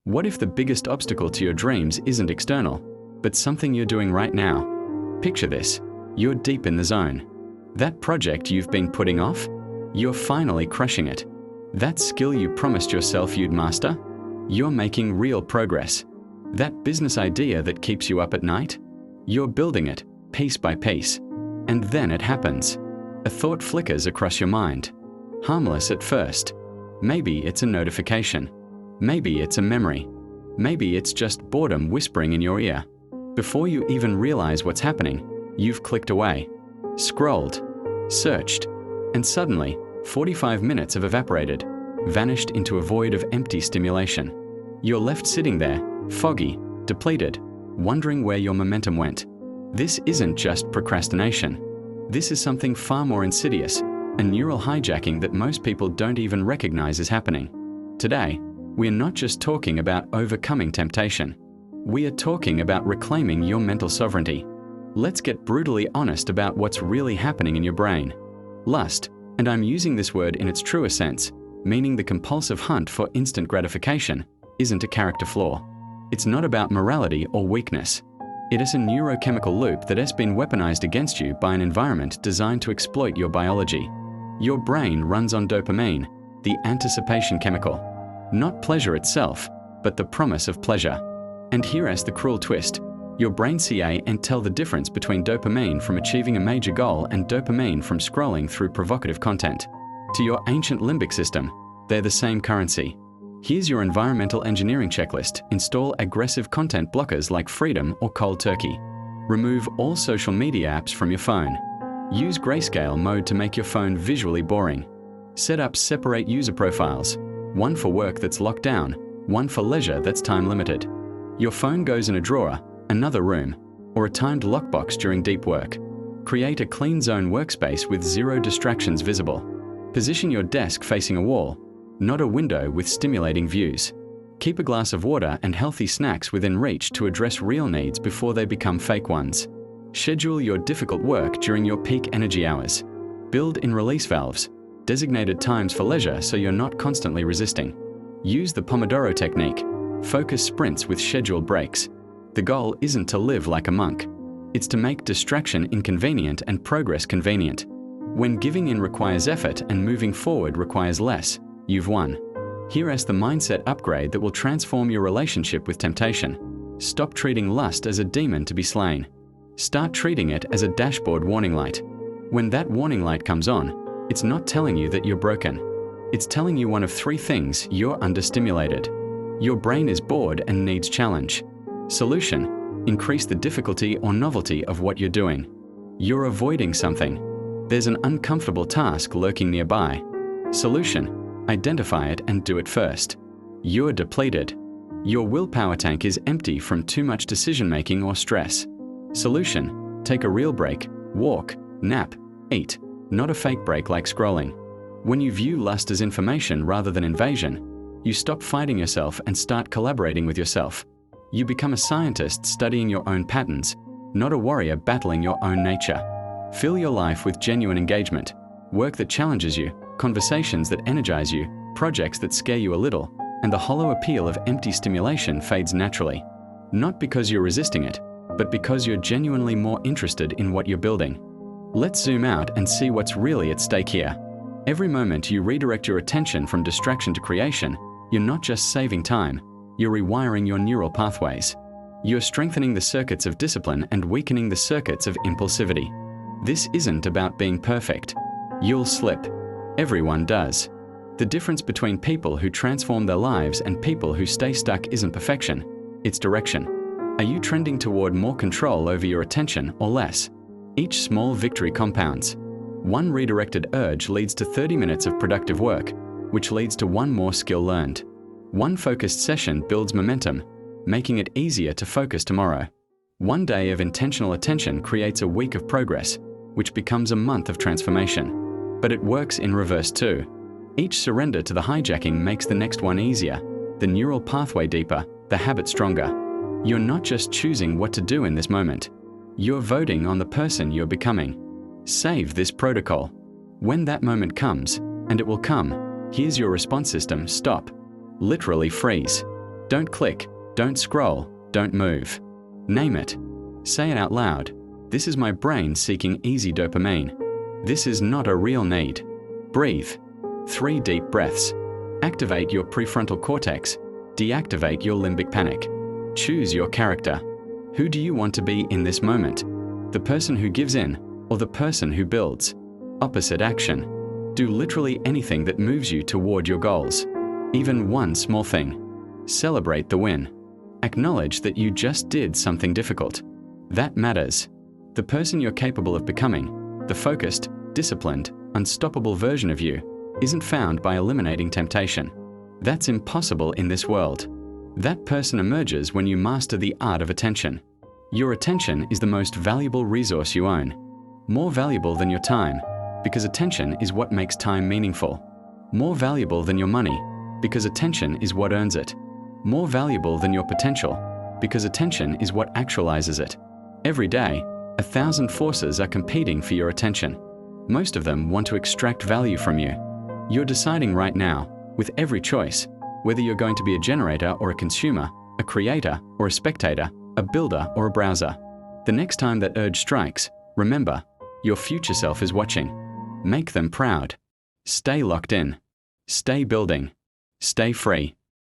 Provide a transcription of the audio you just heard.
What if the biggest obstacle to your dreams isn't external, but something you're doing right now? Picture this. You're deep in the zone. That project you've been putting off? You're finally crushing it. That skill you promised yourself you'd master? You're making real progress. That business idea that keeps you up at night? You're building it, piece by piece. And then it happens. A thought flickers across your mind. Harmless at first. Maybe it's a notification. Maybe it's a memory. Maybe it's just boredom whispering in your ear. Before you even realize what's happening, you've clicked away, scrolled, searched, and suddenly, 45 minutes have evaporated, vanished into a void of empty stimulation. You're left sitting there, foggy, depleted, wondering where your momentum went. This isn't just procrastination. This is something far more insidious, a neural hijacking that most people don't even recognize is happening. Today, we are not just talking about overcoming temptation. We are talking about reclaiming your mental sovereignty. Let's get brutally honest about what's really happening in your brain. Lust, and I'm using this word in its truest sense, meaning the compulsive hunt for instant gratification, isn't a character flaw. It's not about morality or weakness. It is a neurochemical loop that has been weaponized against you by an environment designed to exploit your biology. Your brain runs on dopamine, the anticipation chemical. Not pleasure itself, but the promise of pleasure. And here is the cruel twist. Your brain can't tell the difference between dopamine from achieving a major goal and dopamine from scrolling through provocative content. To your ancient limbic system, they're the same currency. Here's your environmental engineering checklist. Install aggressive content blockers like Freedom or Cold Turkey. Remove all social media apps from your phone. Use grayscale mode to make your phone visually boring. Set up separate user profiles. One for work that's locked down, one for leisure that's time limited. Your phone goes in a drawer, another room, or a timed lockbox during deep work. Create a clean zone workspace with zero distractions visible. Position your desk facing a wall, not a window with stimulating views. Keep a glass of water and healthy snacks within reach to address real needs before they become fake ones. Schedule your difficult work during your peak energy hours. Build in release valves, designated times for leisure so you're not constantly resisting. Use the Pomodoro technique. Focus sprints with scheduled breaks. The goal isn't to live like a monk. It's to make distraction inconvenient and progress convenient. When giving in requires effort and moving forward requires less, you've won. Here is the mindset upgrade that will transform your relationship with temptation. Stop treating lust as a demon to be slain. Start treating it as a dashboard warning light. When that warning light comes on, it's not telling you that you're broken. It's telling you one of three things: you're understimulated. Your brain is bored and needs challenge. Solution: increase the difficulty or novelty of what you're doing. You're avoiding something. There's an uncomfortable task lurking nearby. Solution: identify it and do it first. You're depleted. Your willpower tank is empty from too much decision-making or stress. Solution: take a real break, walk, nap, eat. Not a fake break like scrolling. When you view lust as information rather than invasion, you stop fighting yourself and start collaborating with yourself. You become a scientist studying your own patterns, not a warrior battling your own nature. Fill your life with genuine engagement, work that challenges you, conversations that energize you, projects that scare you a little, and the hollow appeal of empty stimulation fades naturally. Not because you're resisting it, but because you're genuinely more interested in what you're building. Let's zoom out and see what's really at stake here. Every moment you redirect your attention from distraction to creation, you're not just saving time, you're rewiring your neural pathways. You're strengthening the circuits of discipline and weakening the circuits of impulsivity. This isn't about being perfect. You'll slip. Everyone does. The difference between people who transform their lives and people who stay stuck isn't perfection, it's direction. Are you trending toward more control over your attention or less? Each small victory compounds. One redirected urge leads to 30 minutes of productive work, which leads to one more skill learned. One focused session builds momentum, making it easier to focus tomorrow. One day of intentional attention creates a week of progress, which becomes a month of transformation. But it works in reverse too. Each surrender to the hijacking makes the next one easier, the neural pathway deeper, the habit stronger. You're not just choosing what to do in this moment. You're voting on the person you're becoming. Save this protocol. When that moment comes, and it will come, here's your response system: stop. Literally freeze. Don't click, don't scroll, don't move. Name it. Say it out loud. This is my brain seeking easy dopamine. This is not a real need. Breathe. 3 deep breaths. Activate your prefrontal cortex. Deactivate your limbic panic. Choose your character. Who do you want to be in this moment? The person who gives in or the person who builds? Opposite action. Do literally anything that moves you toward your goals. Even one small thing. Celebrate the win. Acknowledge that you just did something difficult. That matters. The person you're capable of becoming, the focused, disciplined, unstoppable version of you, isn't found by eliminating temptation. That's impossible in this world. That person emerges when you master the art of attention. Your attention is the most valuable resource you own. More valuable than your time, because attention is what makes time meaningful. More valuable than your money, because attention is what earns it. More valuable than your potential, because attention is what actualizes it. Every day, 1,000 forces are competing for your attention. Most of them want to extract value from you. You're deciding right now, with every choice, whether you're going to be a generator or a consumer, a creator or a spectator, a builder or a browser. The next time that urge strikes, remember, your future self is watching. Make them proud. Stay locked in. Stay building. Stay free.